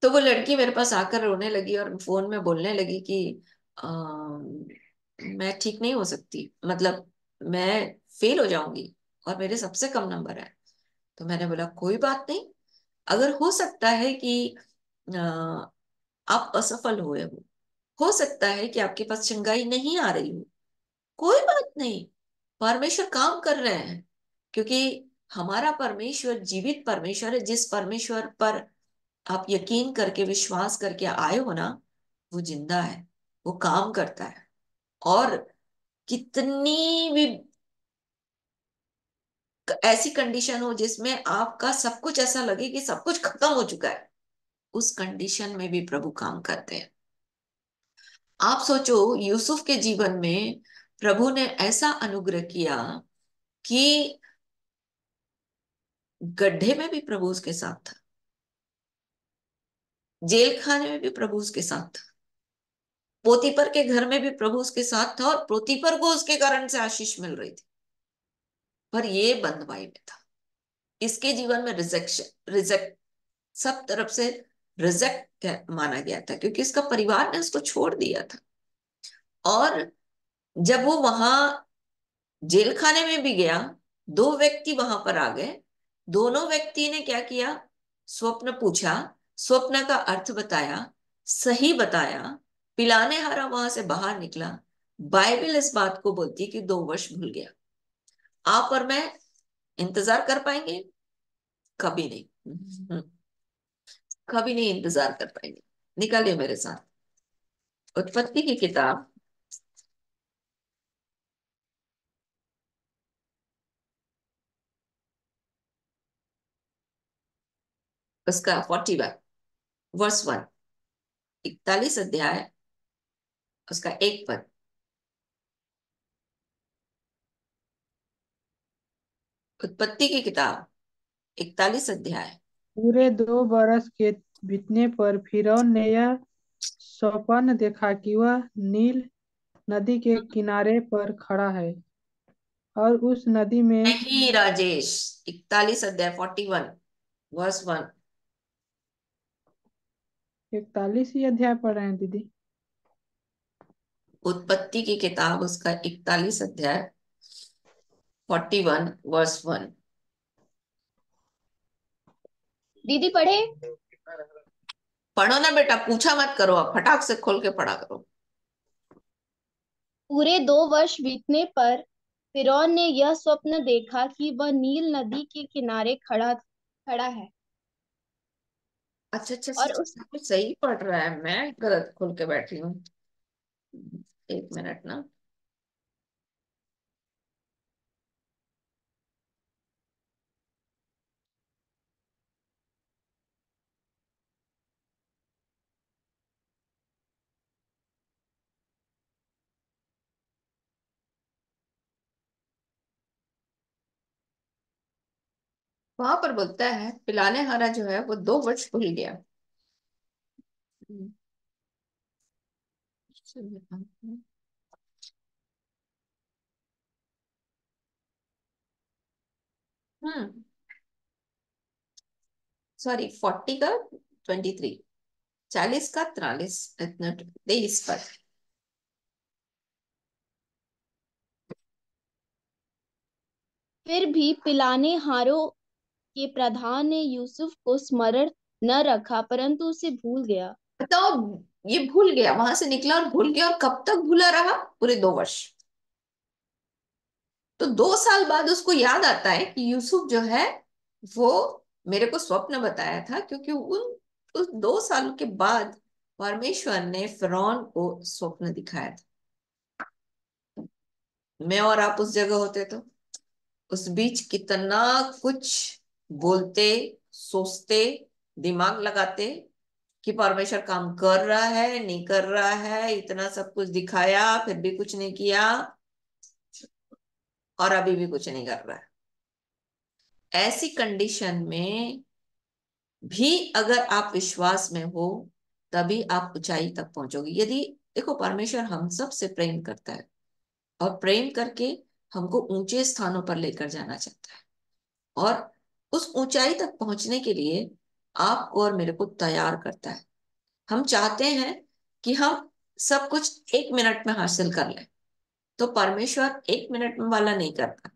तो वो लड़की मेरे पास आकर रोने लगी और फोन में बोलने लगी कि मैं ठीक नहीं हो सकती, मतलब मैं फेल हो जाऊंगी और मेरे सबसे कम नंबर है। तो मैंने बोला कोई बात नहीं, अगर हो सकता है कि अ, आप असफल हुए हो सकता है कि आपके पास चंगाई नहीं आ रही हो, कोई बात नहीं, परमेश्वर काम कर रहे हैं। क्योंकि हमारा परमेश्वर जीवित परमेश्वर है, जिस परमेश्वर पर आप यकीन करके विश्वास करके आए हो ना, वो जिंदा है, वो काम करता है। और कितनी भी ऐसी कंडीशन हो जिसमें आपका सब कुछ ऐसा लगे कि सब कुछ खत्म हो चुका है, उस कंडीशन में भी प्रभु काम करते हैं। आप सोचो, यूसुफ के जीवन में प्रभु ने ऐसा अनुग्रह किया कि गड्ढे में भी प्रभु उसके साथ था, जेल खाने में भी प्रभु उसके साथ था, पोतीपर के घर में भी प्रभु उसके साथ था, और पोतीपर को उसके कारण से आशीष मिल रही थी। पर ये बंधुआई में था, इसके जीवन में रिजेक्शन, रिजेक्ट, सब तरफ से रिजेक्ट माना गया था, क्योंकि इसका परिवार ने उसको छोड़ दिया था। और जब वो वहां जेल खाने में भी गया, दो व्यक्ति वहां पर आ गए, दोनों व्यक्ति ने क्या किया, स्वप्न पूछा, स्वप्न का अर्थ बताया, सही बताया, पिलाने हारा वहां से बाहर निकला। बाइबल इस बात को बोलती है कि 2 वर्ष भूल गया। आप और मैं इंतजार कर पाएंगे? कभी नहीं। कभी नहीं इंतजार कर पाएंगे। निकालिए मेरे साथ उत्पत्ति की किताब, उसका 41 वर्स 1, 41 अध्याय, उसका 1 पद। उत्पत्ति की किताब 41 अध्याय। पूरे 2 बरस के बीतने पर फिरौन ने यह स्वप्न देखा कि वह नील नदी के किनारे पर खड़ा है और उस नदी में नहीं राजेश, 41 अध्याय 41 वर्स 1। 41 ही अध्याय पढ़ रहे हैं दीदी। उत्पत्ति की किताब उसका 41 अध्याय 41 वर्स 1। दीदी पढ़े। पढ़ो ना बेटा, पूछा मत करो, आप फटाक से खोल के पढ़ा करो। पूरे 2 वर्ष बीतने पर फिरौन ने यह स्वप्न देखा कि वह नील नदी के किनारे खड़ा खड़ा है अच्छा अच्छा, और सब उस कुछ सही पढ़ रहा है, मैं गलत खोल के बैठी हूँ। 1 मिनट ना। वहां पर बोलता है पिलाने हारा जो है वो 2 वर्ष भूल गया। हम्म। सॉरी, 40 का 23, 40 का 43, इतना 23 पर। फिर भी पिलाने हारों के प्रधान ने यूसुफ को स्मरण न रखा परंतु उसे भूल गया। बताओ, ये भूल गया, वहां से निकला और भूल गया, और कब तक भूला रहा? पूरे 2 वर्ष। तो 2 साल बाद उसको याद आता है कि यूसुफ जो है वो मेरे को स्वप्न बताया था, क्योंकि उन उस 2 साल के बाद परमेश्वर ने फिरौन को स्वप्न दिखाया था। मैं और आप उस जगह होते तो उस बीच कितना कुछ बोलते, सोचते, दिमाग लगाते कि परमेश्वर काम कर रहा है नहीं कर रहा है, इतना सब कुछ दिखाया फिर भी कुछ नहीं किया, और अभी भी कुछ नहीं कर रहा है। ऐसी कंडीशन में भी अगर आप विश्वास में हो, तभी आप ऊंचाई तक पहुंचोगे। यदि देखो, परमेश्वर हम सब से प्रेम करता है, और प्रेम करके हमको ऊंचे स्थानों पर लेकर जाना चाहता है। और उस ऊंचाई तक पहुंचने के लिए आपको और मेरे को तैयार करता है। हम चाहते हैं कि हम सब कुछ 1 मिनट में हासिल कर लें, तो परमेश्वर 1 मिनट में वाला नहीं करता।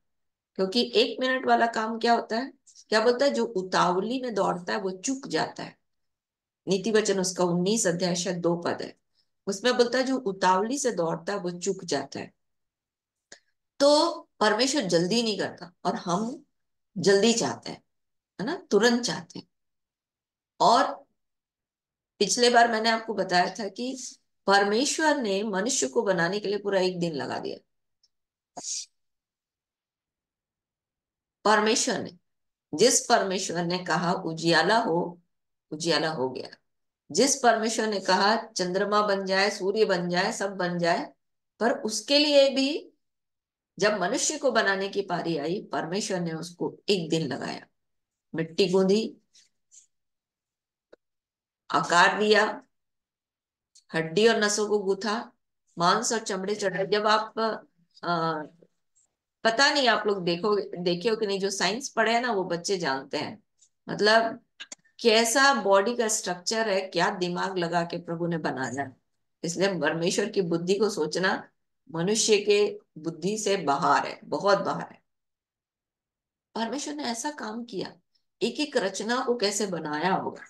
क्योंकि 1 मिनट वाला काम क्या होता है, क्या बोलता है, जो उतावली में दौड़ता है वो चूक जाता है। नीति वचन उसका 19 अध्याय शायद 2 पद है, उसमें बोलता है जो उतावली से दौड़ता है वो चूक जाता है। तो परमेश्वर जल्दी नहीं करता और हम जल्दी चाहते हैं, है ना, तुरंत चाहते हैं। और पिछले बार मैंने आपको बताया था कि परमेश्वर ने मनुष्य को बनाने के लिए पूरा 1 दिन लगा दिया। परमेश्वर ने, जिस परमेश्वर ने कहा उजियाला हो, उजियाला हो गया। जिस परमेश्वर ने कहा चंद्रमा बन जाए, सूर्य बन जाए, सब बन जाए, पर उसके लिए भी जब मनुष्य को बनाने की पारी आई, परमेश्वर ने उसको 1 दिन लगाया। मिट्टी गूंदी, आकार दिया, हड्डी और नसों को गूथा, मांस और चमड़े चढ़ाए। जब आप पता नहीं आप लोग देखे हो कि नहीं, जो साइंस पढ़े हैं ना वो बच्चे जानते हैं, मतलब कैसा बॉडी का स्ट्रक्चर है, क्या दिमाग लगा के प्रभु ने बनाया। इसलिए परमेश्वर की बुद्धि को सोचना मनुष्य के बुद्धि से बाहर है, बहुत बाहर है। परमेश्वर ने ऐसा काम किया, एक एक रचना को कैसे बनाया होगा,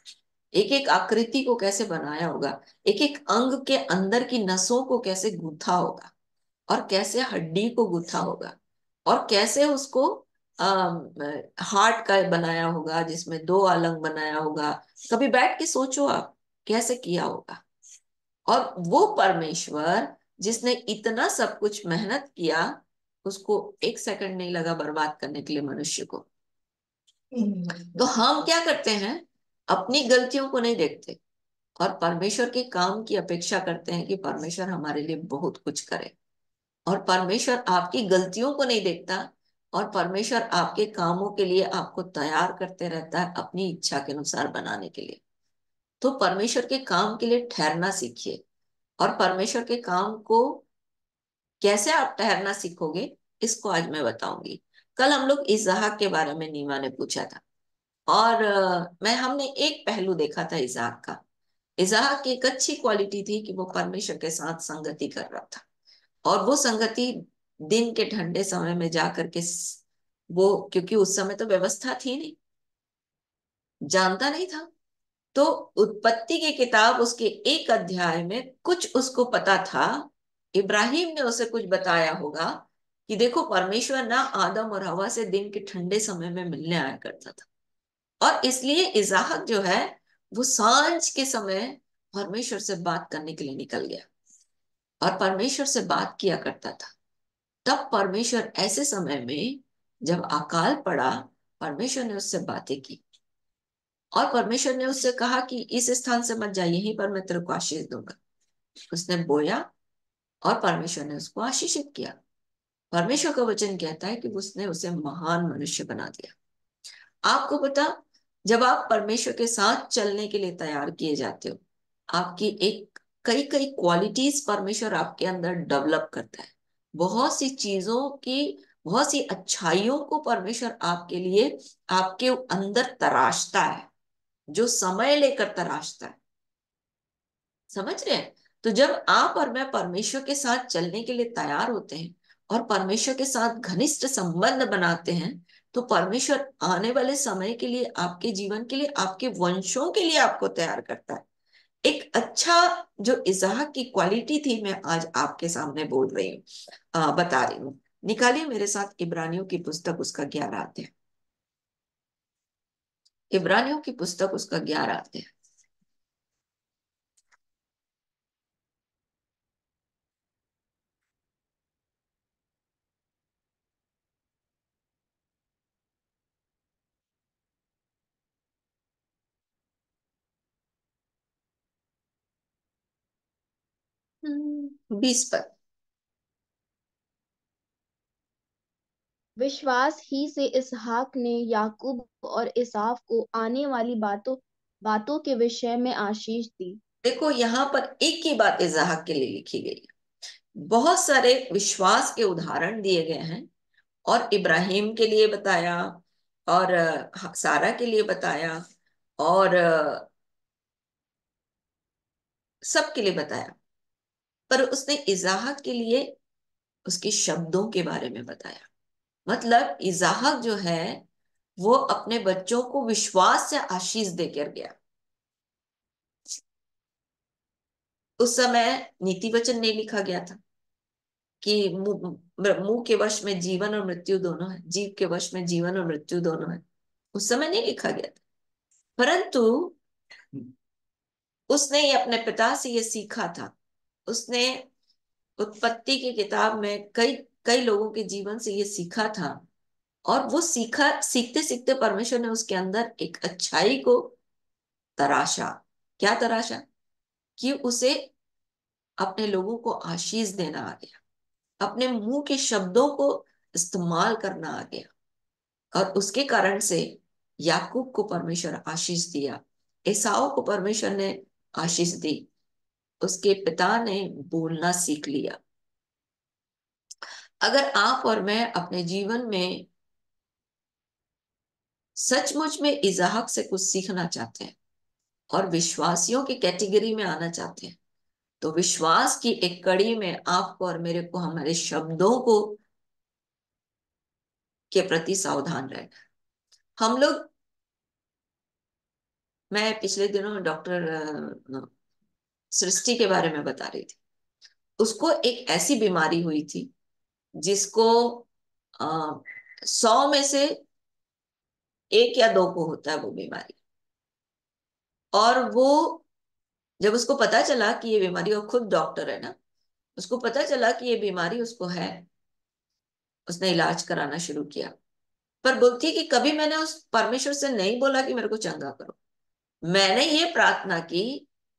एक एक आकृति को कैसे बनाया होगा, एक एक अंग के अंदर की नसों को कैसे गूंथा होगा, और कैसे हड्डी को गूंथा होगा, और कैसे उसको हार्ट का बनाया होगा, जिसमें 2 अलंग बनाया होगा। कभी बैठ के सोचो आप कैसे किया होगा। और वो परमेश्वर जिसने इतना सब कुछ मेहनत किया, उसको 1 सेकंड नहीं लगा बर्बाद करने के लिए मनुष्य को। तो हम क्या करते हैं, अपनी गलतियों को नहीं देखते और परमेश्वर के काम की अपेक्षा करते हैं कि परमेश्वर हमारे लिए बहुत कुछ करे। और परमेश्वर आपकी गलतियों को नहीं देखता, और परमेश्वर आपके कामों के लिए आपको तैयार करते रहता है अपनी इच्छा के अनुसार बनाने के लिए। तो परमेश्वर के काम के लिए ठहरना सीखिए। और परमेश्वर के काम को कैसे आप ठहरना सीखोगे, इसको आज मैं बताऊंगी। कल हम लोग इसहाक के बारे में नीमा ने पूछा था, और मैं हमने एक पहलू देखा था इसहाक का। इसहाक की एक अच्छी क्वालिटी थी कि वो परमेश्वर के साथ संगति कर रहा था, और वो संगति दिन के ठंडे समय में जाकर के वो, क्योंकि उस समय तो व्यवस्था थी नहीं, जानता नहीं था। तो उत्पत्ति की किताब उसके 1 अध्याय में कुछ उसको पता था, इब्राहिम ने उसे कुछ बताया होगा कि देखो परमेश्वर ना आदम और हवा से दिन के ठंडे समय में मिलने आया करता था। और इसलिए इसहाक जो है वो सांझ के समय परमेश्वर से बात करने के लिए निकल गया और परमेश्वर से बात किया करता था। तब परमेश्वर ऐसे समय में जब अकाल पड़ा, परमेश्वर ने उससे बातें की, और परमेश्वर ने उससे कहा कि इस स्थान से मत जा, यहीं पर मैं तेरे को आशीष दूंगा। उसने बोया और परमेश्वर ने उसको आशीषित किया। परमेश्वर का वचन कहता है कि उसने उसे महान मनुष्य बना दिया। आपको पता, जब आप परमेश्वर के साथ चलने के लिए तैयार किए जाते हो, आपकी एक कई कई क्वालिटीज परमेश्वर आपके अंदर डेवलप करता है। बहुत सी चीजों की, बहुत सी अच्छाइयों को परमेश्वर आपके लिए आपके अंदर तराशता है, जो समय लेकर तराशता है। समझ रहे हैं? तो जब आप और मैं परमेश्वर के साथ चलने के लिए तैयार होते हैं और परमेश्वर के साथ घनिष्ठ संबंध बनाते हैं, तो परमेश्वर आने वाले समय के लिए, आपके जीवन के लिए, आपके वंशों के लिए आपको तैयार करता है। एक अच्छा जो इसहाक की क्वालिटी थी, मैं आज आपके सामने बोल रही हूँ, बता रही हूँ। निकालिए मेरे साथ इब्रानियों की पुस्तक उसका 11 अध्याय। इब्रानियों की पुस्तक उसका 11 अध्याय। हम्म, 20 पद। विश्वास ही से इसहाक ने याकूब और इसाव को आने वाली बातों बातों के विषय में आशीष दी। देखो यहाँ पर एक ही बात इसहाक के लिए लिखी गई है। बहुत सारे विश्वास के उदाहरण दिए गए हैं, और इब्राहिम के लिए बताया, और सारा के लिए बताया, और सबके लिए बताया। पर उसने इजाहक के लिए उसके शब्दों के बारे में बताया। मतलब इजाहक जो है वो अपने बच्चों को विश्वास से आशीष देकर गया। उस समय नीति वचन नहीं लिखा गया था कि मुंह के वश में जीवन और मृत्यु दोनों है, जीव के वश में जीवन और मृत्यु दोनों है। उस समय नहीं लिखा गया था। परंतु उसने ये अपने पिता से ये सीखा था। उसने उत्पत्ति की किताब में कई कई लोगों के जीवन से ये सीखा था। और वो सीखते सीखते परमेश्वर ने उसके अंदर एक अच्छाई को तराशा। क्या तराशा? कि उसे अपने लोगों को आशीष देना आ गया, अपने मुंह के शब्दों को इस्तेमाल करना आ गया। और उसके कारण से याकूब को परमेश्वर आशीष दिया, एसाव को परमेश्वर ने आशीष दी। उसके पिता ने बोलना सीख लिया। अगर आप और मैं अपने जीवन में सचमुच में इजाहक से कुछ सीखना चाहते हैं और विश्वासियों की कैटेगरी में आना चाहते हैं, तो विश्वास की एक कड़ी में आपको और मेरे को हमारे शब्दों को के प्रति सावधान रहना। हम लोग, मैं पिछले दिनों डॉक्टर सृष्टि के बारे में बता रही थी। उसको एक ऐसी बीमारी हुई थी जिसको 100 में से 1 या 2 को होता है वो बीमारी। और वो जब उसको पता चला कि ये बीमारी, और खुद डॉक्टर है ना, उसको पता चला कि ये बीमारी उसको है, उसने इलाज कराना शुरू किया। पर बोलती है कि कभी मैंने उस परमेश्वर से नहीं बोला कि मेरे को चंगा करो। मैंने ये प्रार्थना की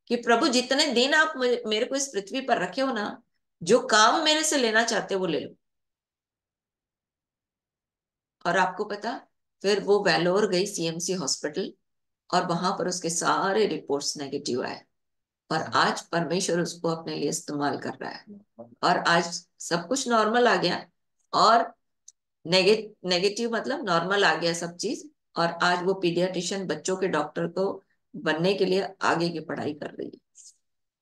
कि प्रभु जितने दिन आप मेरे को इस पृथ्वी पर रखे हो ना, जो काम मेरे से लेना चाहते हो वो ले लो। और आपको पता, फिर वो वेलोर गई सीएमसी हॉस्पिटल, और वहां पर उसके सारे रिपोर्ट्स नेगेटिव आए। और आज परमेश्वर उसको अपने लिए इस्तेमाल कर रहा है। और आज सब कुछ नॉर्मल आ गया। और नेगेटिव मतलब नॉर्मल आ गया सब चीज। और आज वो पीडियाट्रिशियन बच्चों के डॉक्टर को बनने के लिए आगे की पढ़ाई कर रही है।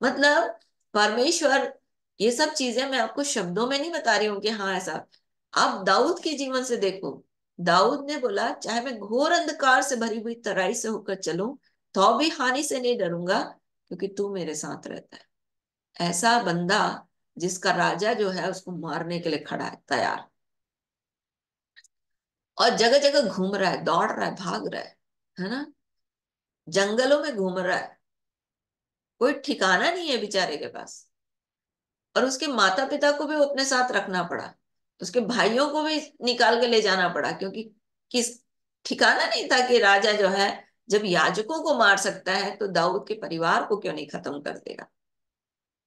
मतलब परमेश्वर, ये सब चीजें मैं आपको शब्दों में नहीं बता रही हूँ कि हाँ ऐसा। आप दाऊद के जीवन से देखो। दाऊद ने बोला, चाहे मैं घोर अंधकार से भरी हुई तराई से होकर चलूं तो भी हानि से नहीं डरूंगा, क्योंकि तू मेरे साथ रहता है। ऐसा बंदा जिसका राजा जो है उसको मारने के लिए खड़ा है तैयार, और जगह जगह घूम रहा है, दौड़ रहा है, भाग रहा है ना, जंगलों में घूम रहा है। कोई ठिकाना नहीं है बेचारे के पास। और उसके माता पिता को भी वो अपने साथ रखना पड़ा, उसके भाइयों को भी निकाल के ले जाना पड़ा, क्योंकि किस ठिकाना नहीं था कि राजा जो है जब याजकों को मार सकता है तो दाऊद के परिवार को क्यों नहीं खत्म कर देगा।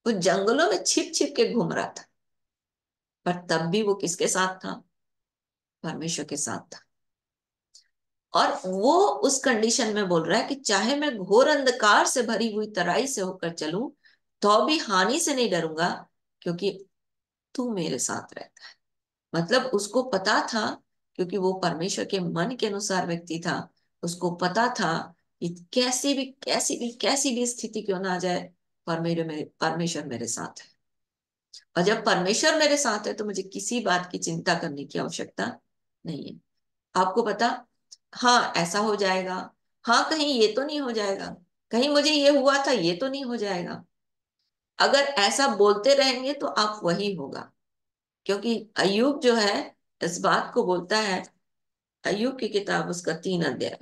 वो जंगलों में छिप छिप के घूम रहा था, पर तब भी वो किसके साथ था? परमेश्वर के साथ था। और वो उस कंडीशन में बोल रहा है कि चाहे मैं घोर अंधकार से भरी हुई तराई से होकर चलूं तो भी हानि से नहीं डरूंगा, क्योंकि तू मेरे साथ रहता है। मतलब उसको पता था, क्योंकि वो परमेश्वर के मन के अनुसार व्यक्ति था। उसको पता था कि कैसी भी स्थिति क्यों ना आ जाए, परमेश्वर मेरे साथ है। और जब परमेश्वर मेरे साथ है तो मुझे किसी बात की चिंता करने की आवश्यकता नहीं है। आपको पता, हाँ ऐसा हो जाएगा, हाँ कहीं ये तो नहीं हो जाएगा, कहीं मुझे ये हुआ था ये तो नहीं हो जाएगा। अगर ऐसा बोलते रहेंगे तो आप वही होगा। क्योंकि अय्यूब जो है इस बात को बोलता है। अय्यूब की किताब उसका 3 अध्याय,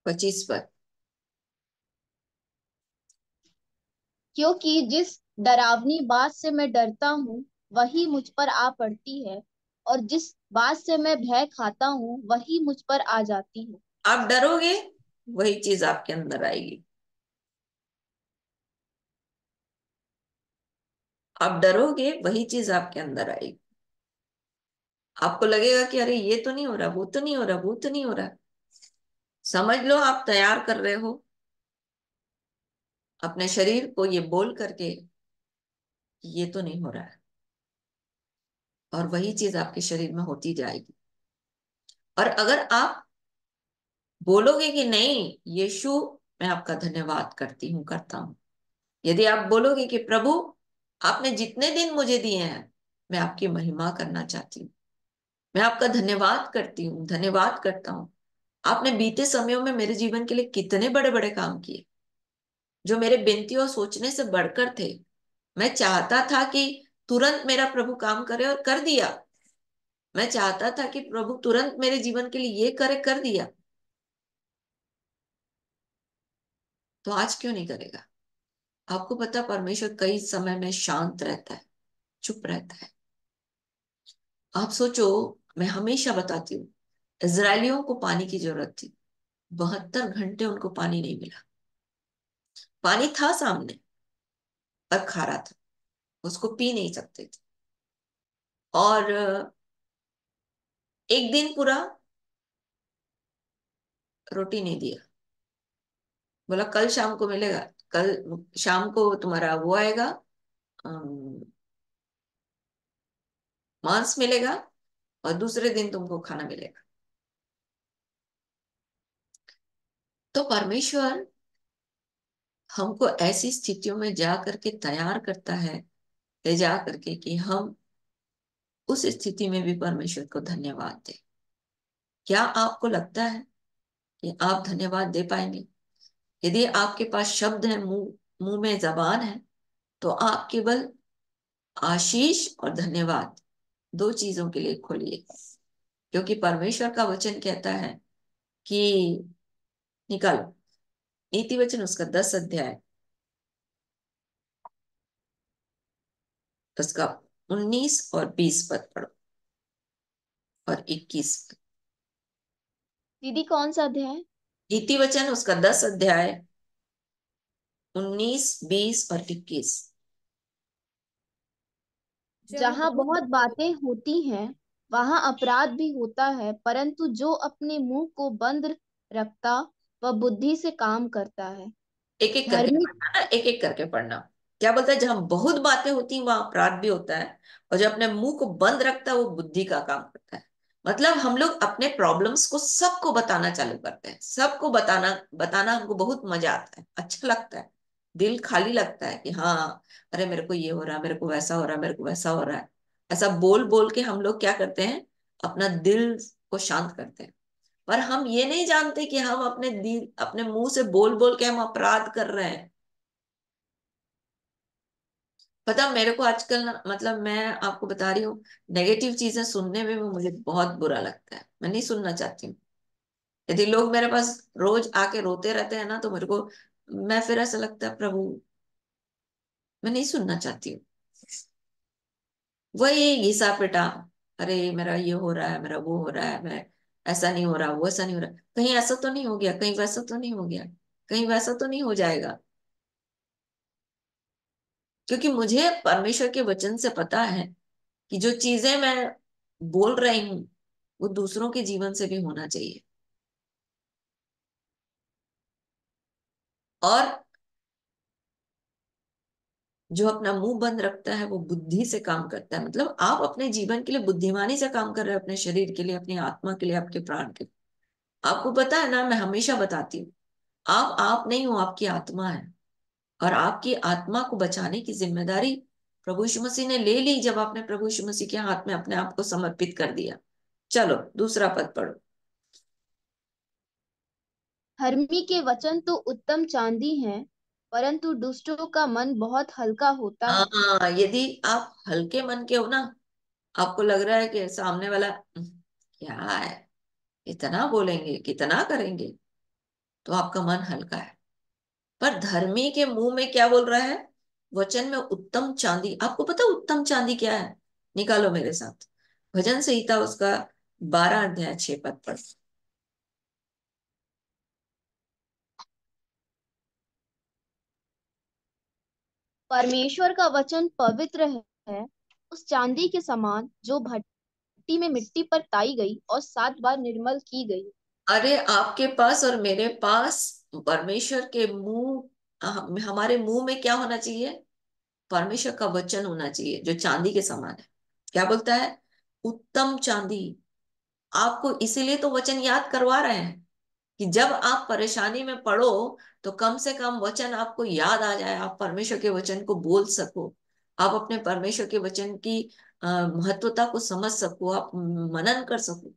पच्चीस पर। क्योंकि जिस डरावनी बात से मैं डरता हूँ वही मुझ पर आ पड़ती है, और जिस बात से मैं भय खाता हूँ वही मुझ पर आ जाती है। आप डरोगे, वही चीज आपके अंदर आएगी। आप डरोगे, वही चीज आपके अंदर आएगी। आपको लगेगा कि अरे ये तो नहीं हो रहा, वो तो नहीं हो रहा, वो तो नहीं हो रहा। समझ लो आप तैयार कर रहे हो अपने शरीर को ये बोल करके कि ये तो नहीं हो रहा है, और वही चीज आपके शरीर में होती जाएगी। और अगर आप बोलोगे कि नहीं यीशु, मैं आपका धन्यवाद करती हूँ, करता हूँ। यदि आप बोलोगे कि प्रभु, आपने जितने दिन मुझे दिए हैं मैं आपकी महिमा करना चाहती हूँ, मैं आपका धन्यवाद करती हूँ, धन्यवाद करता हूँ। आपने बीते समयों में मेरे जीवन के लिए कितने बड़े बड़े काम किए, जो मेरे बिनती और सोचने से बढ़कर थे। मैं चाहता था कि तुरंत मेरा प्रभु काम करे और कर दिया। मैं चाहता था कि प्रभु तुरंत मेरे जीवन के लिए ये करे, कर दिया। तो आज क्यों नहीं करेगा? आपको पता, परमेश्वर कई समय में शांत रहता है, चुप रहता है। आप सोचो, मैं हमेशा बताती हूँ, इजरायलियों को पानी की जरूरत थी, 72 घंटे उनको पानी नहीं मिला। पानी था सामने पर खारा था, उसको पी नहीं सकते थे। और एक दिन पूरा रोटी नहीं दिया। बोला कल शाम को मिलेगा, कल शाम को तुम्हारा वो आएगा, अम, मांस मिलेगा, और दूसरे दिन तुमको खाना मिलेगा। तो परमेश्वर हमको ऐसी स्थितियों में जा करके तैयार करता है, ले जा करके, कि हम उस स्थिति में भी परमेश्वर को धन्यवाद दें। क्या आपको लगता है कि आप धन्यवाद दे पाएंगे? यदि आपके पास शब्द है, मुंह मुंह में जबान है, तो आप केवल आशीष और धन्यवाद, दो चीजों के लिए खोलिए। क्योंकि परमेश्वर का वचन कहता है कि, निकालो नीति वचन उसका 10 अध्याय, उसका 19 और 20 पद पढ़ो, और 21 पद। दीदी कौन सा अध्याय? नीति वचन उसका 10 अध्याय, 19, 20 और 21। जहाँ जहाँ बहुत बहुत बातें होती हैं वहाँ अपराध भी होता है, परंतु जो अपने मुंह को बंद रखता वह बुद्धि से काम करता है। एक एक करके धर्मी पढ़ना ना, एक एक करके पढ़ना। क्या बोलता है? जहां बहुत बातें होती हैं वहां अपराध भी होता है, और जो अपने मुंह को बंद रखता है वो बुद्धि का काम करता है। मतलब हम लोग अपने प्रॉब्लम्स को सबको बताना चालू करते हैं, सबको बताना बताना हमको बहुत मजा आता है, अच्छा लगता है, दिल खाली लगता है कि हाँ, अरे मेरे को ये हो रहा है, मेरे को वैसा हो रहा है, मेरे को वैसा हो रहा है। ऐसा बोल बोल के हम लोग क्या करते हैं, अपना दिल को शांत करते हैं। पर हम ये नहीं जानते कि हम अपने दिल, अपने मुंह से बोल बोल के हम अपराध कर रहे हैं। पता मेरे को आजकल ना, मतलब मैं आपको बता रही हूँ, नेगेटिव चीजें सुनने में भी मुझे बहुत बुरा लगता है, मैं नहीं सुनना चाहती हूँ। यदि लोग मेरे पास रोज आके रोते रहते हैं ना, तो मेरे को, मैं फिर ऐसा लगता है, प्रभु मैं नहीं सुनना चाहती हूँ। वही घिसा पिटा, अरे मेरा ये हो रहा है, मेरा वो हो रहा है, मैं ऐसा नहीं हो रहा, वो ऐसा नहीं हो रहा, कहीं ऐसा तो नहीं हो गया, कहीं वैसा तो नहीं हो गया, कहीं वैसा तो नहीं हो जाएगा। क्योंकि मुझे परमेश्वर के वचन से पता है कि जो चीजें मैं बोल रही हूँ वो दूसरों के जीवन से भी होना चाहिए। और जो अपना मुंह बंद रखता है वो बुद्धि से काम करता है। मतलब आप अपने जीवन के लिए बुद्धिमानी से काम कर रहे हो, अपने शरीर के लिए, अपनी आत्मा के लिए, आपके प्राण के लिए। आपको पता है ना, मैं हमेशा बताती हूँ, आप नहीं हो, आपकी आत्मा है। और आपकी आत्मा को बचाने की जिम्मेदारी प्रभु यीशु मसीह ने ले ली, जब आपने प्रभु यीशु मसीह के हाथ में अपने आप को समर्पित कर दिया। चलो दूसरा पद पढ़ो। धर्मी के वचन तो उत्तम चांदी हैं, परंतु दुष्टों का मन बहुत हल्का होता है। हाँ, यदि आप हल्के मन के हो ना, आपको लग रहा है कि सामने वाला क्या है, इतना बोलेंगे, कितना करेंगे, तो आपका मन हल्का है। पर धर्मी के मुंह में क्या बोल रहा है? वचन में उत्तम चांदी। आपको पता उत्तम चांदी क्या है? निकालो मेरे साथ, भजन संहिता उसका 12 अध्याय 6 पद पर। परमेश्वर का वचन पवित्र है, उस चांदी के समान जो भट्टी में मिट्टी पर ताई गई और 7 बार निर्मल की गई। अरे आपके पास और मेरे पास परमेश्वर के मुंह, हमारे मुंह में क्या होना चाहिए? परमेश्वर का वचन होना चाहिए जो चांदी के समान है। क्या बोलता है? उत्तम चांदी। आपको इसीलिए तो वचन याद करवा रहे हैं कि जब आप परेशानी में पड़ो तो कम से कम वचन आपको याद आ जाए, आप परमेश्वर के वचन को बोल सको, आप अपने परमेश्वर के वचन की महत्वता को समझ सको, आप मनन कर सको।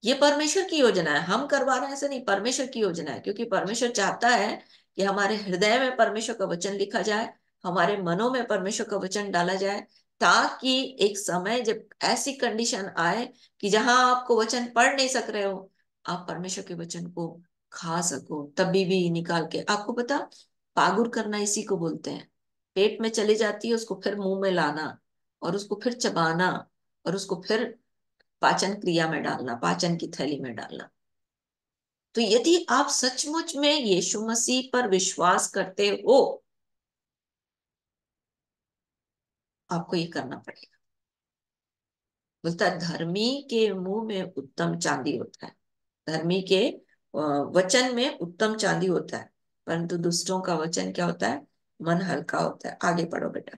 ये परमेश्वर की योजना है, हम करवा रहे हैं ऐसे नहीं, परमेश्वर की योजना है, क्योंकि परमेश्वर चाहता है कि हमारे हृदय में परमेश्वर का वचन लिखा जाए, हमारे मनों में परमेश्वर का वचन डाला जाए, ताकि एक समय जब ऐसी कंडीशन आए कि जहां आपको वचन पढ़ नहीं सक रहे हो, आप परमेश्वर के वचन को खा सको, तभी भी निकाल के। आपको पता, पागुर करना इसी को बोलते हैं। पेट में चली जाती है, उसको फिर मुंह में लाना, और उसको फिर चबाना, और उसको फिर पाचन क्रिया में डालना, पाचन की थैली में डालना। तो यदि आप सचमुच में यीशु मसीह पर विश्वास करते हो, आपको ये करना पड़ेगा। बोलता है धर्मी के मुंह में उत्तम चांदी होता है, धर्मी के वचन में उत्तम चांदी होता है, परंतु दुष्टों का वचन क्या होता है? मन हल्का होता है। आगे पढ़ो बेटा।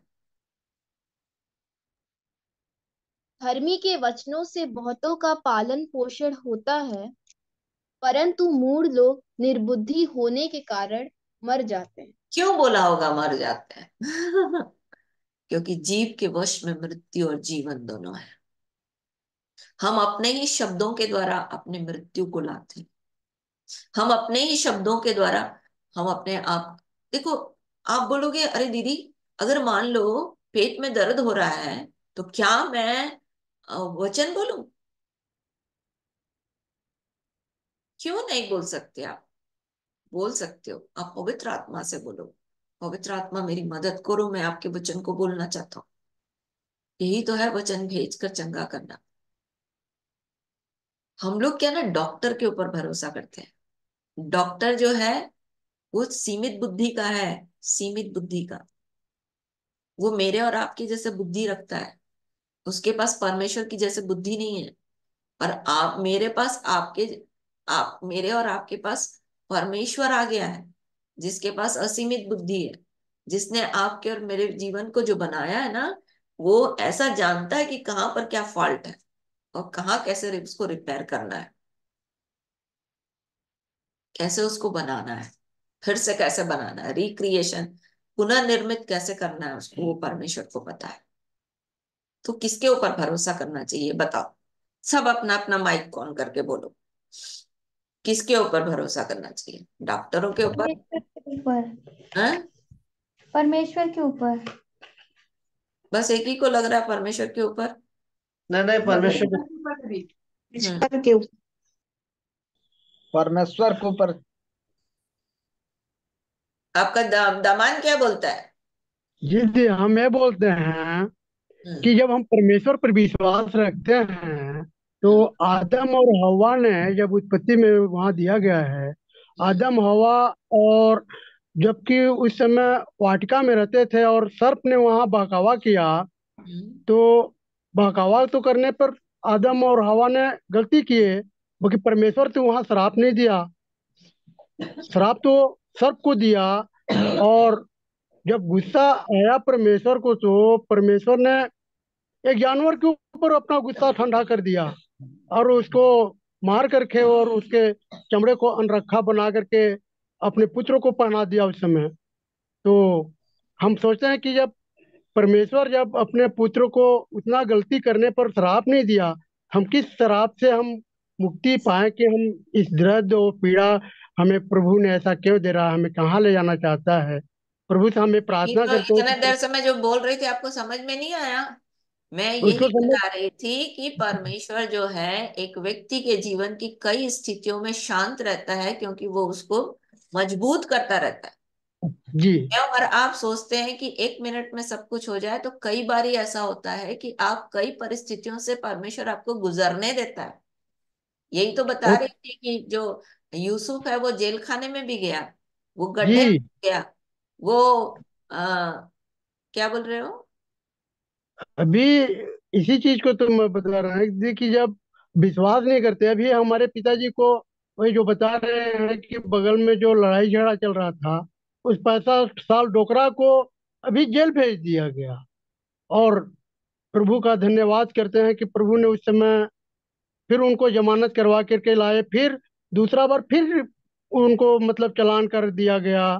धर्मी के वचनों से बहुतों का पालन पोषण होता है, परंतु मूढ़ लोग निर्बुद्धि होने के कारण मर जाते हैं। क्यों बोला होगा मर जाते हैं? क्योंकि जीव के वश में मृत्यु और जीवन दोनों है। हम अपने ही शब्दों के द्वारा अपने मृत्यु को लाते हैं। हम अपने ही शब्दों के द्वारा हम अपने आप, देखो, आप बोलोगे अरे दीदी, अगर मान लो पेट में दर्द हो रहा है तो क्या मैं वचन बोलूं? क्यों नहीं बोल सकते आप? बोल सकते हो, आप पवित्र आत्मा से बोलो, पवित्र आत्मा मेरी मदद करो, मैं आपके वचन को बोलना चाहता हूँ। यही तो है वचन भेज कर चंगा करना। हम लोग क्या ना डॉक्टर के ऊपर भरोसा करते हैं। डॉक्टर जो है वो सीमित बुद्धि का है, सीमित बुद्धि का। वो मेरे और आपकी जैसे बुद्धि रखता है, उसके पास परमेश्वर की जैसे बुद्धि नहीं है। और आप मेरे पास, आपके, आप मेरे और आपके पास परमेश्वर आ गया है, जिसके पास असीमित बुद्धि है, जिसने आपके और मेरे जीवन को जो बनाया है ना, वो ऐसा जानता है कि कहाँ पर क्या फॉल्ट है और कहाँ कैसे उसको रिपेयर करना है, कैसे उसको बनाना है, फिर से कैसे बनाना है, रिक्रिएशन, पुनर्निर्मित कैसे करना है उसको, वो परमेश्वर को पता है। तो किसके ऊपर भरोसा करना चाहिए बताओ? सब अपना अपना माइक ऑन करके बोलो, किसके ऊपर भरोसा करना चाहिए? डॉक्टरों के ऊपर? परमेश्वर के ऊपर। हैं? परमेश्वर के ऊपर। बस एक ही को लग रहा है परमेश्वर के ऊपर। नहीं नहीं, परमेश्वर के हम्म। ईश्वर के ऊपर। परमेश्वर के ऊपर। आपका दामान क्या बोलता है? जी जी, हम ये बोलते हैं हम्म। कि जब हम परमेश्वर पर विश्वास रखते हैं तो हम्म। आदम और हवा ने, जब उत्पत्ति में वहाँ दिया गया है, हम्म। आदम हवा, और जबकि उस समय वाटिका में रहते थे और सर्प ने वहाँ बहकावा किया, हम्म। तो बहकावा तो करने पर आदम और हवा ने गलती किए, बाकी परमेश्वर तो वहाँ श्राप नहीं दिया, श्राप तो सर्प को दिया। और जब गुस्सा आया परमेश्वर को, तो परमेश्वर ने एक जानवर के ऊपर अपना गुस्सा ठंडा कर दिया और उसको मार करके और उसके चमड़े को अनरखा बना करके अपने पुत्र को पहना दिया उस समय। तो हम सोचते हैं कि जब परमेश्वर जब अपने पुत्र को उतना गलती करने पर श्राप नहीं दिया, हम किस श्राप से हम मुक्ति पाए कि हम इस दर्द और पीड़ा, हमें प्रभु ने ऐसा क्यों दे रहा है, हमें कहाँ ले जाना चाहता है। प्रभु से हमें ये प्रार्थना जो करते हैं इतने कि देर से मैं जो बोल रही थी आपको समझ में नहीं आया? मैं उसको यही समझ। बता रही थी कि परमेश्वर जो है एक व्यक्ति के जीवन की कई स्थितियों में शांत रहता है, क्योंकि वो उसको मजबूत करता रहता है। जी। और आप सोचते हैं कि एक मिनट में सब कुछ हो जाए, तो कई बार ऐसा होता है कि आप कई परिस्थितियों से परमेश्वर आपको गुजरने देता है। यही तो बता और रही थी कि जो यूसुफ है वो जेल खाने में भी गया, वो गड्ढे में जी, भी गया, वो आ, क्या बोल रहे हो? अभी इसी चीज को तो मैं बता रहा हूँ कि जब विश्वास नहीं करते। अभी हमारे पिताजी को वही जो बता रहे हैं कि बगल में जो लड़ाई झगड़ा चल रहा था, उस 65 साल डोकरा को अभी जेल भेज दिया गया। और प्रभु का धन्यवाद करते हैं कि प्रभु ने उस समय फिर उनको जमानत करवा करके लाए। फिर दूसरा बार फिर उनको मतलब चालान कर दिया गया।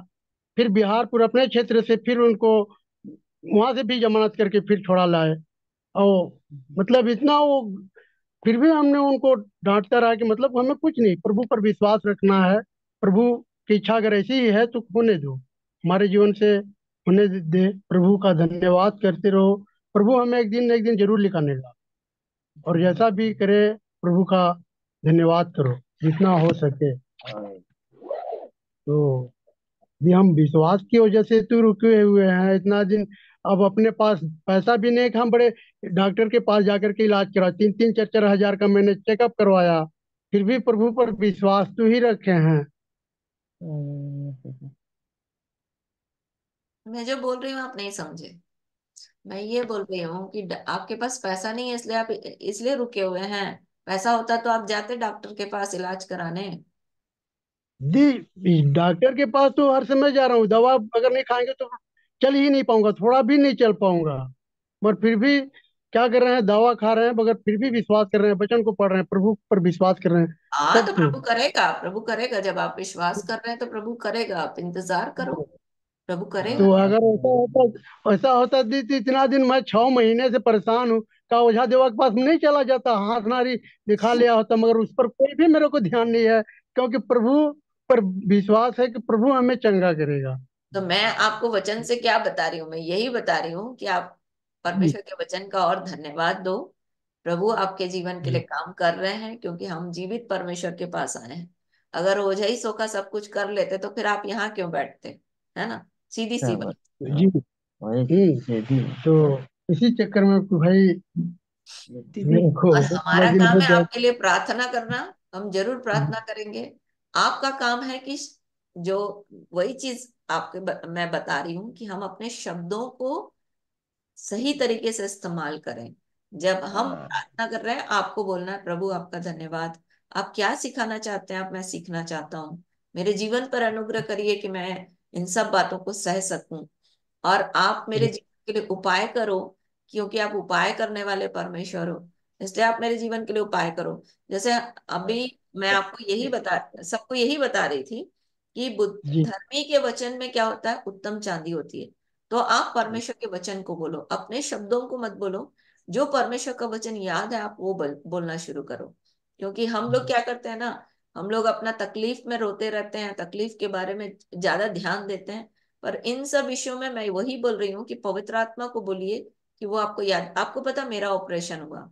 फिर बिहारपुर अपने क्षेत्र से फिर उनको वहां से भी जमानत करके फिर छोड़ा लाए। और मतलब इतना वो, फिर भी हमने उनको डांटता रहा कि मतलब हमें कुछ नहीं, प्रभु पर विश्वास रखना है। प्रभु की इच्छा अगर ऐसी ही है तो होने दो, हमारे जीवन से होने दे। प्रभु का धन्यवाद करते रहो। प्रभु हमें एक दिन जरूर निकालेगा। और जैसा भी करे, प्रभु का धन्यवाद करो जितना हो सके। तो भी हम विश्वास की वजह से तो रुके हुए हैं इतना दिन। अब अपने पास पैसा भी नहीं कि हम बड़े डॉक्टर के पास जाकर के इलाज करा, 3-3 4-4 हजार का मैंने चेकअप करवाया। फिर भी प्रभु पर विश्वास तो ही रखे हैं। मैं जो बोल रही हूँ आप नहीं समझे। मैं ये बोल रही हूँ कि आपके पास पैसा नहीं है इसलिए आप इसलिए रुके हुए हैं। पैसा होता तो आप जाते डॉक्टर के पास इलाज कराने। दी डॉक्टर के पास तो हर समय जा रहा हूँ। दवा अगर नहीं खाएंगे तो चल ही नहीं पाऊंगा, थोड़ा भी नहीं चल पाऊंगा। पर फिर भी क्या कर रहे हैं, दवा खा रहे हैं, मगर फिर भी विश्वास कर रहे हैं, वचन को पढ़ रहे हैं, प्रभु पर विश्वास कर रहे हैं। हाँ तब तो तो प्रभु करेगा, प्रभु करेगा। जब आप विश्वास कर रहे हैं तो प्रभु करेगा, आप इंतजार करो, प्रभु तो करेगा। अगर ऐसा होता दी तो इतना दिन मैं 6 महीने से परेशान हूँ। का ओझा देवा के पास नहीं चला जाता, हाथ नारी दिखा लिया होता, मगर उस पर कोई भी मेरे को ध्यान नहीं है। क्योंकि प्रभु पर विश्वास है कि प्रभु हमें चंगा करेगा। तो मैं आपको वचन से क्या बता रही हूँ, मैं यही बता रही हूँ कि आप जी परमेश्वर के वचन का और धन्यवाद दो। प्रभु आपके जीवन के लिए जी काम कर रहे हैं, क्योंकि हम जीवित परमेश्वर के पास आए हैं। अगर ओझा ही सो का सब कुछ कर लेते तो फिर आप यहाँ क्यों बैठते, है ना? सीधी सी बात। जी। तो इसी चक्कर में तो भाई मेरे को और इतना हमारा दिन काम हो है गया। आपके लिए प्रार्थना करना। हम जरूर प्रार्थना करेंगे। आपका काम है कि जो वही चीज मैं बता रही हूँ कि हम अपने शब्दों को सही तरीके से इस्तेमाल करें। जब हम प्रार्थना कर रहे हैं, आपको बोलना है प्रभु आपका धन्यवाद। आप क्या सिखाना चाहते हैं, आप मैं सीखना चाहता हूँ। मेरे जीवन पर अनुग्रह करिए कि मैं इन सब बातों को सह सकूं। और आप मेरे जीवन के लिए उपाय करो, क्योंकि आप उपाय करने वाले परमेश्वर हो। इसलिए आप मेरे जीवन के लिए उपाय करो। जैसे अभी मैं आपको यही बता सबको यही बता रही थी कि जी धर्मी के वचन में क्या होता है, उत्तम चांदी होती है। तो आप परमेश्वर के वचन को बोलो, अपने शब्दों को मत बोलो। जो परमेश्वर का वचन याद है आप वो बोलना शुरू करो। क्योंकि हम लोग क्या करते हैं ना, हम लोग अपना तकलीफ में रोते रहते हैं, तकलीफ के बारे में ज्यादा ध्यान देते हैं। पर इन सब विषयों में मैं वही बोल रही हूँ कि पवित्र आत्मा को बोलिए कि वो आपको याद। आपको पता मेरा ऑपरेशन हुआ,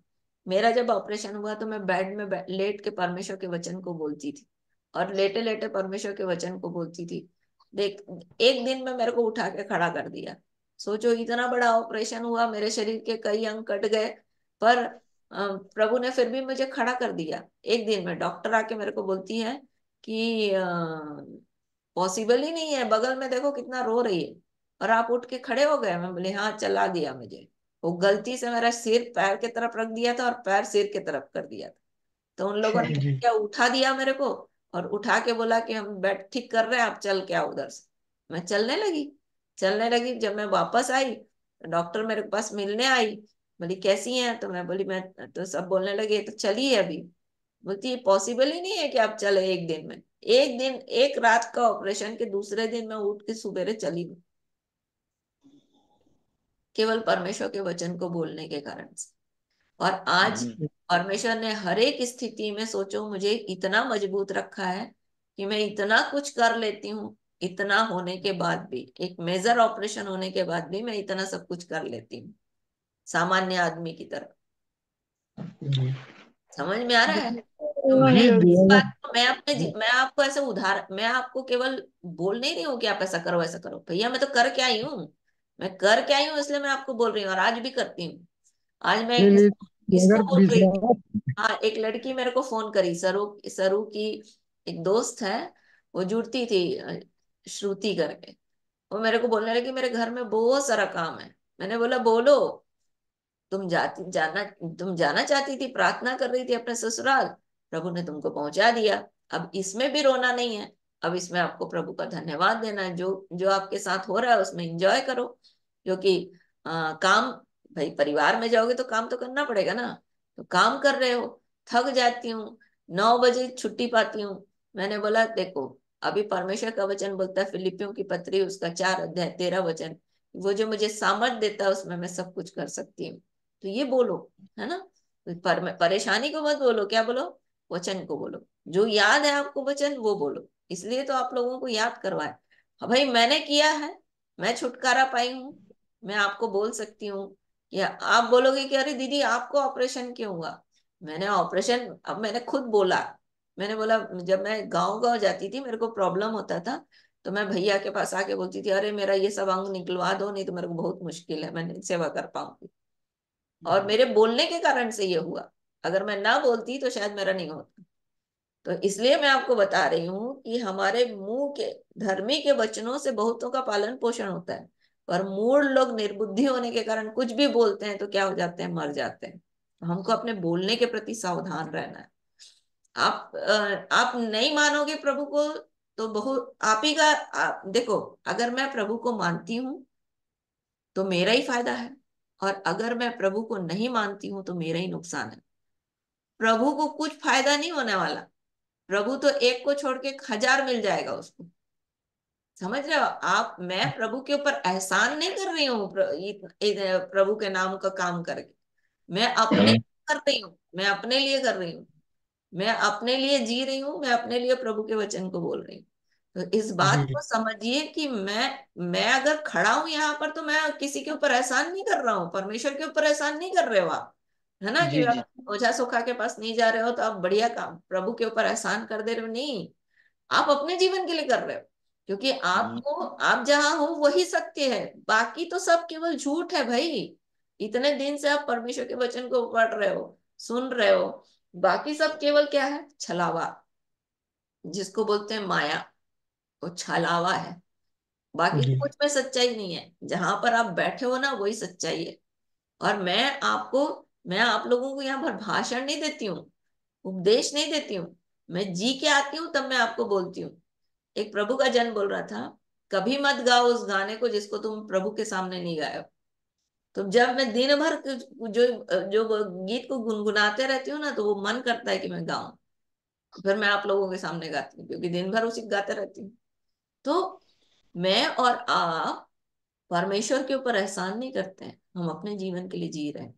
मेरा जब ऑपरेशन हुआ तो मैं बेड में लेट के परमेश्वर के वचन को बोलती थी। और लेटे लेटे परमेश्वर के वचन को बोलती थी। देख, एक दिन में मेरे को उठा के खड़ा कर दिया। सोचो, इतना बड़ा ऑपरेशन हुआ, मेरे शरीर के कई अंग कट गए, पर प्रभु ने फिर भी मुझे खड़ा कर दिया एक दिन में। डॉक्टर आके मेरे को बोलती है कि पॉसिबल ही नहीं है, बगल में देखो कितना रो रही है, और आप उठ के खड़े हो गए। मैं बोले हाँ, चला दिया मुझे। वो गलती से मेरा सिर पैर की तरफ रख दिया था और पैर सिर की तरफ कर दिया था। तो उन लोगों ने जी क्या उठा दिया मेरे को, और उठा के बोला कि हम बेड ठीक कर रहे हैं, आप चल के आओ उधर से। मैं चलने लगी। जब मैं वापस आई, डॉक्टर मेरे पास मिलने आई। बोली कैसी हैं, तो मैं बोली मैं, तो सब बोलने लगे तो चलिए अभी। बोलती है पॉसिबल ही नहीं है कि आप चले एक दिन में। एक दिन, एक रात का ऑपरेशन के दूसरे दिन मैं उठ के सुबेरे चली हूँ, केवल परमेश्वर के वचन को बोलने के कारण से। और आज परमेश्वर ने हर एक स्थिति में, सोचो, मुझे इतना मजबूत रखा है कि मैं इतना कुछ कर लेती हूँ। इतना होने के बाद भी, एक मेजर ऑपरेशन होने के बाद भी मैं इतना सब कुछ कर लेती हूँ, सामान्य आदमी की तरह। जी समझ में आ रहा है? तो मैं जी इस दिया। बात को, मैं आपको ऐसे उदाहरण, मैं आपको केवल बोल नहीं रही हूँ कि आप ऐसा करो ऐसा करो। भैया मैं तो कर क्या आई हूँ, मैं कर क्या आई हूँ, इसलिए मैं आपको बोल रही हूँ, और आज भी करती हूँ। आज मैं नहीं नहीं, किसको अगर बोल रही थी? विश्वास। हाँ, एक लड़की मेरे को फोन करी, सरू सरू की एक दोस्त है, वो जुड़ती थी, श्रुति करके। वो मेरे को बोलने लगी मेरे घर में बहुत सारा काम है। मैंने बोला बोलो। तुम जाना चाहती थी, प्रार्थना कर रही थी अपने ससुराल, प्रभु ने तुमको पहुंचा दिया। अब इसमें भी रोना नहीं है, अब इसमें आपको प्रभु का धन्यवाद देना है। जो जो आपके साथ हो रहा है उसमें एंजॉय करो, क्योंकि काम, भाई परिवार में जाओगे तो काम तो करना पड़ेगा ना। तो काम कर रहे हो, थक जाती हूँ, 9 बजे छुट्टी पाती हूँ। मैंने बोला देखो, अभी परमेश्वर का वचन बोलता है, फिलिपियों की पत्री उसका 4 अध्याय 13 वचन, वो जो मुझे सामर्थ देता है उसमें मैं सब कुछ कर सकती हूँ। तो ये बोलो, है ना। तो परेशानी को मत बोलो, क्या बोलो, वचन को बोलो। जो याद है आपको वचन वो बोलो। इसलिए तो आप लोगों को याद करवाए। हाँ भाई, मैंने किया है, मैं छुटकारा पाई हूँ, मैं आपको बोल सकती हूँ। या आप बोलोगे कि अरे दीदी आपको ऑपरेशन क्यों हुआ। मैंने ऑपरेशन, अब मैंने खुद बोला, मैंने बोला जब मैं गांव गांव जाती थी मेरे को प्रॉब्लम होता था, तो मैं भैया के पास आके बोलती थी अरे मेरा ये सब अंग निकलवा दो, नहीं तो मेरे को बहुत मुश्किल है, मैं नहीं सेवा कर पाऊंगी। और मेरे बोलने के कारण से ये हुआ, अगर मैं ना बोलती तो शायद मेरा नहीं होता। तो इसलिए मैं आपको बता रही हूँ कि हमारे मुंह के, धर्मी के वचनों से बहुतों का पालन पोषण होता है, पर मूढ़ लोग निर्बुद्धि होने के कारण कुछ भी बोलते हैं तो क्या हो जाते हैं, मर जाते हैं। तो हमको अपने बोलने के प्रति सावधान रहना है। आप नहीं मानोगे प्रभु को तो बहुत आप ही का, देखो, अगर मैं प्रभु को मानती हूँ तो मेरा ही फायदा है, और अगर मैं प्रभु को नहीं मानती हूँ तो मेरा ही नुकसान है। प्रभु को कुछ फायदा नहीं होने वाला। प्रभु तो एक को छोड़ के 1000 मिल जाएगा उसको। समझ रहे हो आप, मैं प्रभु के ऊपर एहसान नहीं कर रही हूँ प्रभु के नाम का काम करके। मैं अपने कर रही हूँ, मैं अपने लिए कर रही हूँ, मैं अपने लिए जी रही हूँ, मैं अपने लिए प्रभु के वचन को बोल रही हूँ। तो इस बात जी को समझिए कि मैं अगर खड़ा हूं यहाँ पर तो मैं किसी के ऊपर एहसान नहीं कर रहा हूँ, परमेश्वर के ऊपर एहसान नहीं कर रहे हो आप, है ना। कि जी जी। आप ओझा सोखा के पास नहीं जा रहे हो तो आप बढ़िया काम प्रभु के ऊपर एहसान कर दे रहे हो, नहीं। आप अपने जीवन के लिए कर रहे हो, क्योंकि आपको, आप जहां हो वही सत्य है, बाकी तो सब केवल झूठ है भाई। इतने दिन से आप परमेश्वर के वचन को पढ़ रहे हो, सुन रहे हो, बाकी सब केवल क्या है, छलावा, जिसको बोलते हैं माया, वो छलावा है। बाकी जी कुछ में सच्चाई नहीं है, जहां पर आप बैठे हो ना वही सच्चाई है। और मैं आप लोगों को यहाँ पर भाषण नहीं देती हूँ, उपदेश नहीं देती हूँ, मैं जी के आती हूँ तब मैं आपको बोलती हूँ। एक प्रभु का जन बोल रहा था, कभी मत गाओ उस गाने को जिसको तुम प्रभु के सामने नहीं गाए हो। तो जब मैं दिन भर जो जो गीत को गुनगुनाते रहती हूँ ना, तो वो मन करता है कि मैं गाऊं। फिर मैं आप लोगों के सामने गाती हूँ, क्योंकि दिन भर उसी गाते रहती हूँ। तो मैं और आप परमेश्वर के ऊपर एहसान नहीं करते हैं, हम अपने जीवन के लिए जी रहे हैं।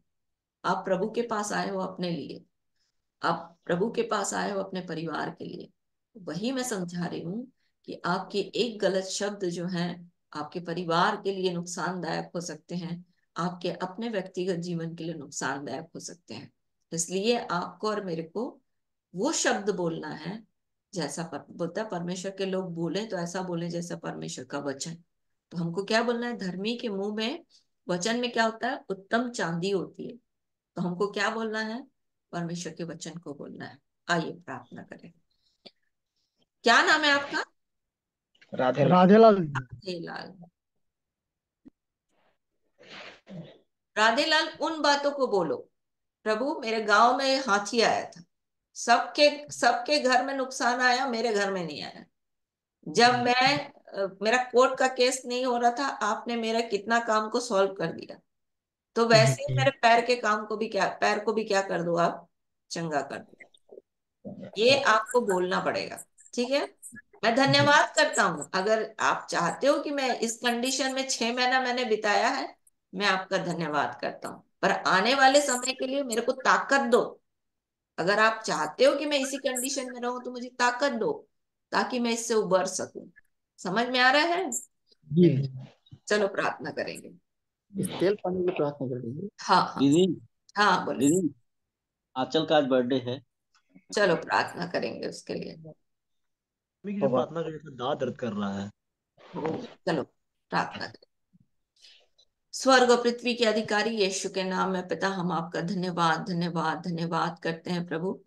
आप प्रभु के पास आए हो अपने लिए, आप प्रभु के पास आए हो अपने परिवार के लिए। वही मैं समझा रही हूँ कि आपके एक गलत शब्द जो हैं आपके परिवार के लिए नुकसानदायक हो सकते हैं, आपके अपने व्यक्तिगत जीवन के लिए नुकसानदायक हो सकते हैं। इसलिए आपको और मेरे को वो शब्द बोलना है जैसा बोलता है परमेश्वर के लोग बोले तो ऐसा बोले जैसा परमेश्वर का वचन। तो हमको क्या बोलना है, धर्मी के मुंह में, वचन में क्या होता है, उत्तम चांदी होती है। तो हमको क्या बोलना है, परमेश्वर के वचन को बोलना है। आइए प्रार्थना करें। क्या नाम है आपका। राधे राधे। राधे लाल। राधे लाल। राधे लाल, उन बातों को बोलो, प्रभु मेरे गांव में हाथी आया था, सबके सबके घर में नुकसान आया, मेरे घर में नहीं आया। जब मेरा कोर्ट का केस नहीं हो रहा था, आपने मेरा कितना काम को सॉल्व कर दिया। तो जी वैसे ही मेरे पैर के काम को भी क्या, पैर को भी क्या कर दो आप, चंगा कर दो। ये आपको बोलना पड़ेगा, ठीक है। मैं धन्यवाद करता हूँ, अगर आप चाहते हो कि मैं इस कंडीशन में 6 महीना मैंने बिताया है, मैं आपका धन्यवाद करता हूँ, पर आने वाले समय के लिए मेरे को ताकत दो। अगर आप चाहते हो कि मैं इसी कंडीशन में रहूं तो मुझे ताकत दो, ताकि मैं इससे उबर सकूं। समझ में आ रहा है। जी। चलो प्रार्थना करेंगे। इस तेल पानी की प्रार्थना कर दीजिए। हाँ हाँ। दीदी, हाँ बोले। दीदी, आंचल का आज बर्थडे है। चलो प्रार्थना करेंगे उसके लिए। मम्मी की जो प्रार्थना करें तो दांत दर्द कर रहा है। चलो प्रार्थना करें। स्वर्ग और पृथ्वी के अधिकारी यीशु के नाम में पिता, हम आपका धन्यवाद धन्यवाद धन्यवाद करते हैं प्रभु,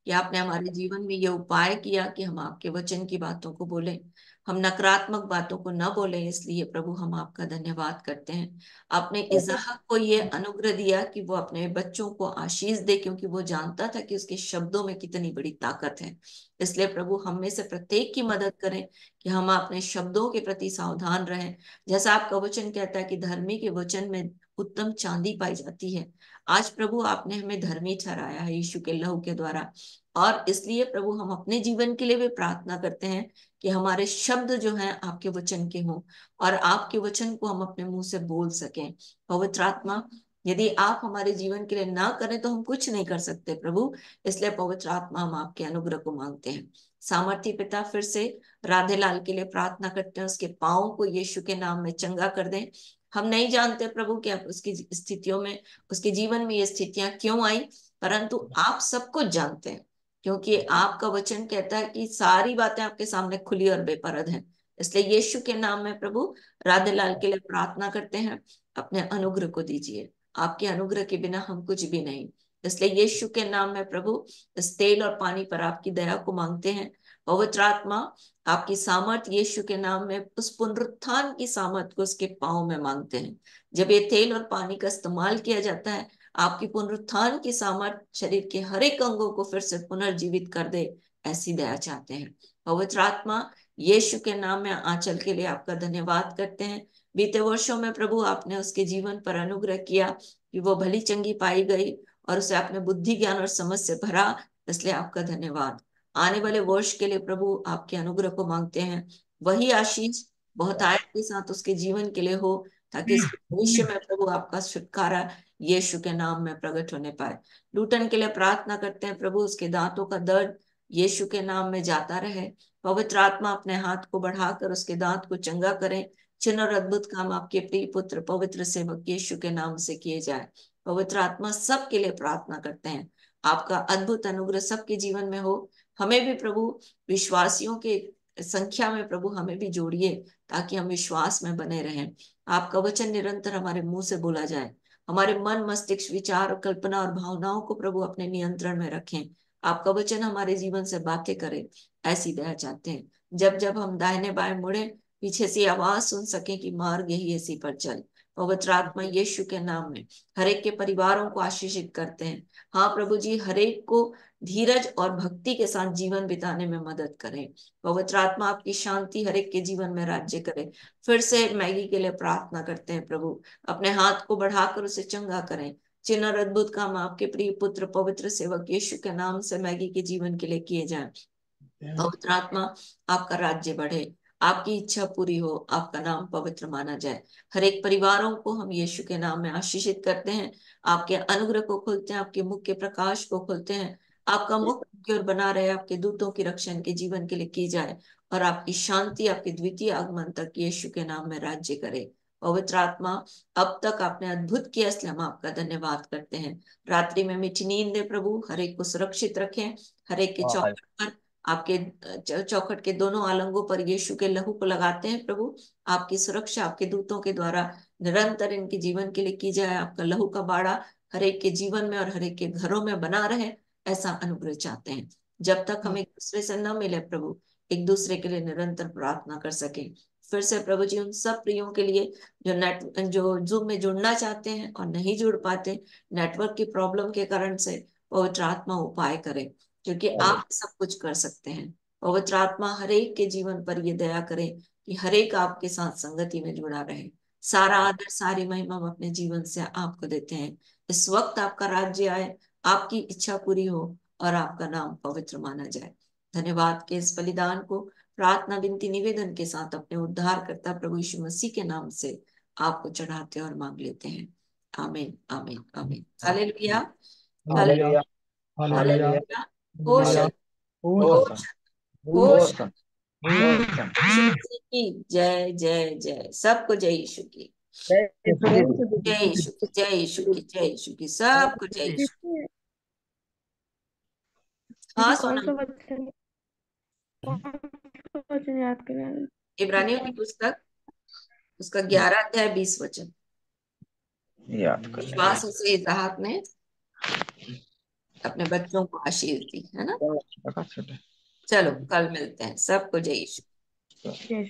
कि आपने हमारे जीवन में ये उपाय किया कि हम आपके वचन की बातों को बोलें, हम नकारात्मक बातों को न बोलें। इसलिए प्रभु हम आपका धन्यवाद करते हैं। आपने इसहाक को ये अनुग्रह दिया कि वो अपने बच्चों को आशीष दे, क्योंकि वो जानता था कि उसके शब्दों में कितनी बड़ी ताकत है। इसलिए प्रभु हम में से प्रत्येक की मदद करें कि हम अपने शब्दों के प्रति सावधान रहें। जैसा आपका वचन कहता है कि धर्मी के वचन में उत्तम चांदी पाई जाती है। आज प्रभु आपने हमें धर्मी ठहराया है यीशु के लहू के द्वारा, और इसलिए प्रभु हम अपने जीवन के लिए भी प्रार्थना करते हैं कि हमारे शब्द जो हैं आपके वचन के हों, और आपके वचन को हम अपने मुंह से बोल सकें। पवित्र आत्मा, यदि आप हमारे जीवन के लिए ना करें तो हम कुछ नहीं कर सकते प्रभु। इसलिए पवित्र आत्मा हम आपके अनुग्रह को मांगते हैं। सामर्थी पिता, फिर से राधे लाल के लिए प्रार्थना करते हैं, उसके पाँव को यीशु के नाम में चंगा कर दें। हम नहीं जानते प्रभु कि आप उसकी स्थितियों में, उसके जीवन में ये स्थितियां क्यों आई, परंतु आप सब कुछ जानते हैं, क्योंकि आपका वचन कहता है कि सारी बातें आपके सामने खुली और बेपरद हैं। इसलिए यीशु के नाम में प्रभु राधे लाल के लिए प्रार्थना करते हैं, अपने अनुग्रह को दीजिए। आपके अनुग्रह के बिना हम कुछ भी नहीं। इसलिए यीशु के नाम में प्रभु इस तेल और पानी पर आपकी दया को मांगते हैं। पवित्र आत्मा, आपकी सामर्थ यीशु के नाम में, उस पुनरुत्थान की सामर्थ को उसके पांव में मांगते हैं। जब ये तेल और पानी का इस्तेमाल किया जाता है, आपकी पुनरुत्थान की सामर्थ शरीर के हर एक अंगों को फिर से पुनर्जीवित कर दे, ऐसी दया चाहते हैं। पवित्र आत्मा, यीशु के नाम में आंचल के लिए आपका धन्यवाद करते हैं। बीते वर्षों में प्रभु आपने उसके जीवन पर अनुग्रह किया कि वो भली चंगी पाई गई, और उसे आपने बुद्धि ज्ञान और समझ से भरा। इसलिए आपका धन्यवाद। आने वाले वर्ष के लिए प्रभु आपके अनुग्रह को मांगते हैं। वही आशीष बहुतायत के साथ उसके जीवन के लिए हो, ताकि इसके भविष्य में प्रभु आपका छुटकारा यीशु के नाम में प्रकट होने पाए। लूटन के लिए प्रार्थना करते हैं प्रभु, उसके दांतों का दर्द यीशु के नाम में जाता रहे। पवित्र आत्मा अपने हाथ को बढ़ाकर उसके दांत को चंगा करें। चिन्ह और अद्भुत काम आपके प्रिय पुत्र पवित्र सेवक यीशु के नाम से किए जाए। पवित्र आत्मा, सबके लिए प्रार्थना करते हैं, आपका अद्भुत अनुग्रह सबके जीवन में हो। हमें भी प्रभु विश्वासियों के संख्या में प्रभु हमें भी जोड़िए, ताकि हम विश्वास में बने रहें। आपका वचन निरंतर हमारे मुंह से बोला जाए। हमारे मन, मस्तिष्क, विचार, कल्पना और भावनाओं को प्रभु अपने नियंत्रण में रखें। आपका वचन हमारे जीवन से बातें करे, ऐसी दया चाहते हैं। जब जब हम दाहिने बाएं मुड़े, पीछे से आवाज सुन सके कि मार्ग यही, इसी पर चल। पवित्र आत्मा, यीशु के नाम में हर एक के परिवारों को आशीषित करते हैं। हाँ प्रभु जी, हर एक को धीरज और भक्ति के साथ जीवन बिताने में मदद करें। पवित्र आत्मा, आपकी शांति हर एक के जीवन में राज्य करे। फिर से मैगी के लिए प्रार्थना करते हैं प्रभु, अपने हाथ को बढ़ाकर उसे चंगा करें। चिन्ह और अद्भुत काम आपके प्रिय पुत्र पवित्र सेवक यीशु के नाम से मैगी के जीवन के लिए किए जाएं। पवित्र आत्मा, आपका राज्य बढ़े, आपकी इच्छा पूरी हो, आपका नाम पवित्र माना जाए। हर एक परिवारों को हम यीशु के नाम में आशीषित करते हैं। आपके अनुग्रह को खोलते हैं, आपके मुख के प्रकाश को खोलते हैं। आपका मुख की ओर बना रहे, आपके दूतों की रक्षा इनके जीवन के लिए की जाए, और आपकी शांति आपके द्वितीय आगमन तक यीशु के नाम में राज्य करे। पवित्र आत्मा, अब तक आपने अद्भुत किया, इसलिए हम आपका धन्यवाद करते हैं। रात्रि में मीठी नींद दे प्रभु, हर एक को सुरक्षित रखें। हर एक के चौखट पर, आपके चौखट के दोनों आलंगों पर यीशु के लहू को लगाते हैं प्रभु। आपकी सुरक्षा आपके दूतों के द्वारा निरंतर इनके जीवन के लिए की जाए। आपका लहू का बाड़ा हर एक के जीवन में और हर एक के घरों में बना रहे, ऐसा अनुग्रह चाहते हैं। जब तक हम एक दूसरे से न मिले प्रभु, एक दूसरे के लिए निरंतर प्रार्थना कर सके। फिर से प्रभु जी, उन सब प्रियों के लिए जो जूम में जुड़ना चाहते हैं और नहीं जुड़ पाते नेटवर्क की प्रॉब्लम के कारण से, पवित्र आत्मा उपाय करे, क्योंकि आप सब कुछ कर सकते हैं। पवित्र आत्मा, हर एक के जीवन पर ये दया करे कि हर एक आपके साथ संगति में जुड़ा रहे। सारा आदर, सारी महिमा हम अपने जीवन से आपको देते हैं। इस वक्त आपका राज्य आए, आपकी इच्छा पूरी हो, और आपका नाम पवित्र माना जाए। धन्यवाद के इस बलिदान को प्रार्थना, विनती, निवेदन के साथ अपने उद्धार करता प्रभु यीशु मसीह के नाम से आपको चढ़ाते और मांग लेते हैं। आमीन, आमीन, आमीन। Hallelujah, hallelujah, hallelujah, hallelujah, hallelujah. होश, होश, होश, होश। यीशु मसीह की जय, जय, जय। सबको जय यीशु की, जय यीशु की, जय यीशु की, जय यीशु की, सबको जय यीशु की। हाँ कौन सोना, सा वचन याद करें? इब्रानियों की पुस्तक, उसका 11 अध्याय 20 वचन। याद कर लेंगे। विश्वास से इसहाक ने अपने बच्चों को आशीष दी, है ना। छोटे चलो कल मिलते हैं, सबको जय यीशु। जय